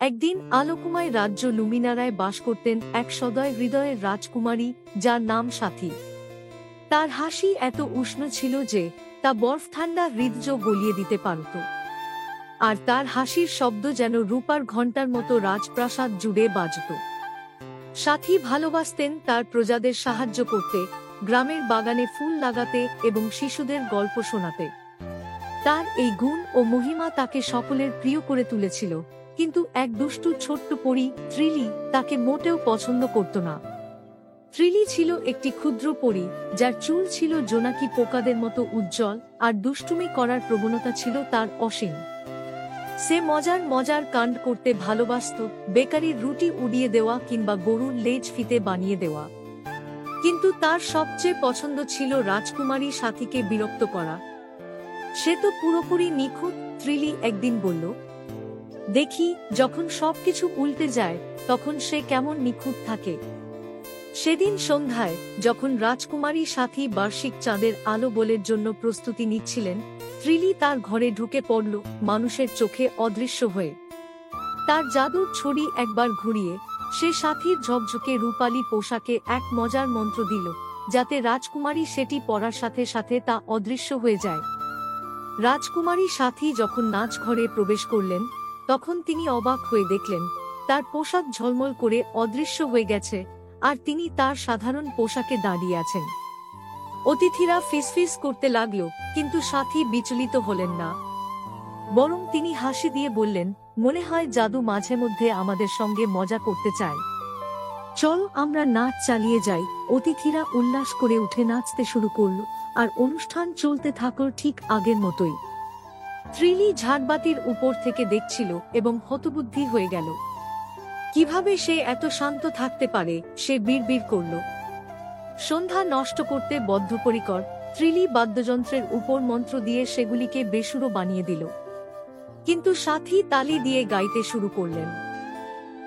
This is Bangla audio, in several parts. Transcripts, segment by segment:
একদিন আলোকময় রাজ্য লুমিনারায় বাস করতেন এক সদয় হৃদয়ের রাজকুমারী, যার নাম সাথী। তার হাসি এত উষ্ণ ছিল যে তা বরফ ঠান্ডা হৃদয় গলিয়ে দিতে পারত। আর তার হাসির শব্দ যেন রূপার ঘণ্টার মতো রাজপ্রাসাদ জুড়ে বাজত। সাথী ভালোবাসতেন তার প্রজাদের সাহায্য করতে, গ্রামের বাগানে ফুল লাগাতে এবং শিশুদের গল্প শোনাতে। তার এই গুণ ও মহিমা তাকে সকলের প্রিয় করে তুলেছিল, কিন্তু এক দুষ্টু ছোট্ট পরী ত্রিলি তাকে মোটেও পছন্দ করত না। ত্রিলি ছিল একটি ক্ষুদ্র পরী, যার চুল ছিল জোনাকি পোকাদের মতো উজ্জ্বল, আর দুষ্টুমি করার প্রবণতা ছিল তার অসীম। সে মজার মজার কাণ্ড করতে ভালোবাসত, বেকারির রুটি উড়িয়ে দেওয়া কিংবা গরুর লেজ ফিতে বানিয়ে দেওয়া। কিন্তু তার সবচেয়ে পছন্দ ছিল রাজকুমারী সাথীকে বিরক্ত করা। সে তো পুরোপুরি নিখুঁত, ত্রিলি একদিন বলল। দেখি, যখন সবকিছু উল্টে যায় তখন সে কেমন নিখুঁত থাকে। সেদিন সন্ধ্যায় যখন রাজকুমারী সাথী বার্ষিক চাঁদের আলো বলের জন্য প্রস্তুতি নিচ্ছিলেন, ত্রিলি তার ঘরে ঢুকে পড়ল, মানুষের চোখে অদৃশ্য হয়ে। তার জাদুর ছড়ি একবার ঘুরিয়ে সে সাথীর ঝকঝকে রূপালী পোশাকে এক মজার মন্ত্র দিল, যাতে রাজকুমারী সেটি পরার সাথে সাথে তা অদৃশ্য হয়ে যায়। রাজকুমারী সাথী যখন নাচ ঘরে প্রবেশ করলেন, তখন তিনি অবাক হয়ে দেখলেন তার পোশাক ঝলমল করে অদৃশ্য হয়ে গেছে, আর তিনি তার সাধারণ পোশাকে দাঁড়িয়ে আছেন। অতিথিরা ফিসফিস করতে লাগল, কিন্তু সাথী বিচলিত হলেন না। বরং তিনি হাসি দিয়ে বললেন, মনে হয় জাদু মাঝে মধ্যে আমাদের সঙ্গে মজা করতে চায়। চল আমরা নাচ চালিয়ে যাই। অতিথিরা উল্লাস করে উঠে নাচতে শুরু করল, আর অনুষ্ঠান চলতে থাকল ঠিক আগের মতোই। ত্রিলি ঝাড়বাতির উপর থেকে দেখছিল এবং হতবুদ্ধি হয়ে গেল। কিভাবে সে এত শান্ত থাকতে পারে, সে বিড়বিড় করল। সন্ধ্যা নষ্ট করতে বদ্ধপরিকর, ত্রিলি বাদ্যযন্ত্রের উপর মন্ত্র দিয়ে সেগুলিকে বেসুরো বানিয়ে দিল। কিন্তু সাথী তালি দিয়ে গাইতে শুরু করলেন।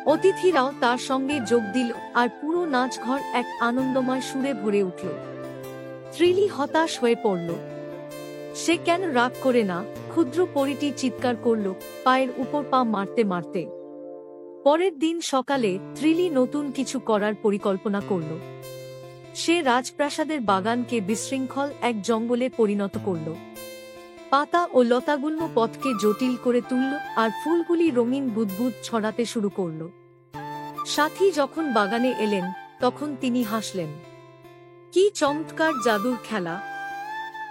অতিথিরাও তার সঙ্গে যোগ দিল, আর পুরো নাচঘর এক আনন্দময় সুরে ভরে উঠল। ত্রিলি হতাশ হয়ে পড়ল। সে কেন রাগ করে না? ক্ষুদ্র পরীটি চিৎকার করল, পায়ের উপর পা মারতে মারতে। পরের দিন সকালে ত্রিলি নতুন কিছু করার পরিকল্পনা করল। সে রাজপ্রাসাদের বাগানকে বিশৃঙ্খল এক জঙ্গলে পরিণত করল। পাতা ও লতাগুল্ম পথকে জটিল করে তুলল, আর ফুলগুলি রঙিন বুদবুদ ছড়াতে শুরু করল। সাথী যখন বাগানে এলেন, তখন তিনি হাসলেন। কি চমৎকার জাদুর খেলা!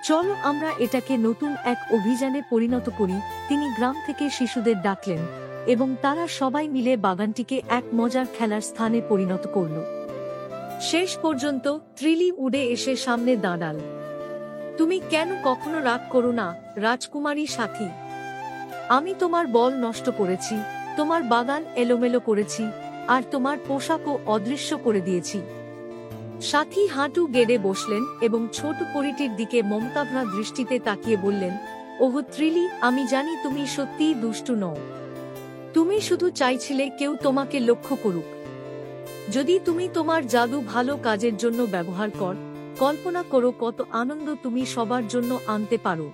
চলো আমরা এটাকে নতুন এক অভিযানে পরিণত করি। তিনি গ্রাম থেকে শিশুদের ডাকলেন, এবং তারা সবাই মিলে বাগানটিকে এক মজার খেলার স্থানে পরিণত করল। শেষ পর্যন্ত ত্রিলি উড়ে এসে সামনে দাঁড়াল। তুমি কেন কখনো রাগ করো না, রাজকুমারী সাথী? আমি তোমার বল নষ্ট করেছি, তোমার বাগান এলোমেলো করেছি, আর তোমার পোশাকও অদৃশ্য করে দিয়েছি। সাথী হাঁটু গেড়ে বসলেন এবং ছোট পরীটির দিকে মমতাভরা দৃষ্টিতে তাকিয়ে বললেন, ওহ ত্রিলি, আমি জানি তুমি সত্যিই দুষ্টু নও। তুমি শুধু চাইছিলে কেউ তোমাকে লক্ষ্য করুক। যদি তুমি তোমার জাদু ভালো কাজের জন্য ব্যবহার কর, কল্পনা করো কত আনন্দ তুমি সবার জন্য আনতে পারো।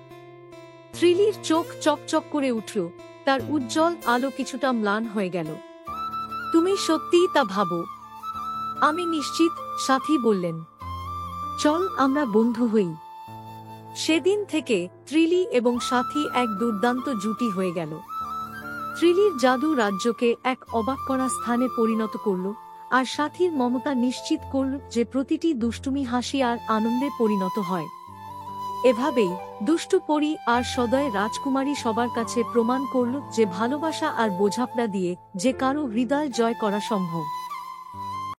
ত্রিলির চোখ চকচক করে উঠল, তার উজ্জ্বল আলো কিছুটা ম্লান হয়ে গেল। তুমি সত্যিই তা ভাবো? আমি নিশ্চিত, সাথী বললেন। চল আমরা বন্ধু হই। সেদিন থেকে ত্রিলি এবং সাথী এক দুর্দান্ত জুটি হয়ে গেল। ত্রিলির জাদু রাজ্যকে এক অবাক করা স্থানে পরিণত করল, আর সাথীর মমতা নিশ্চিত করল যে প্রতিটি দুষ্টুমি হাসি আর আনন্দে পরিণত হয়। এভাবেই দুষ্টু পরী আর সদয় রাজকুমারী সবার কাছে প্রমাণ করল যে ভালোবাসা আর বোঝাপড়া দিয়ে যে কারো হৃদয় জয় করা সম্ভব।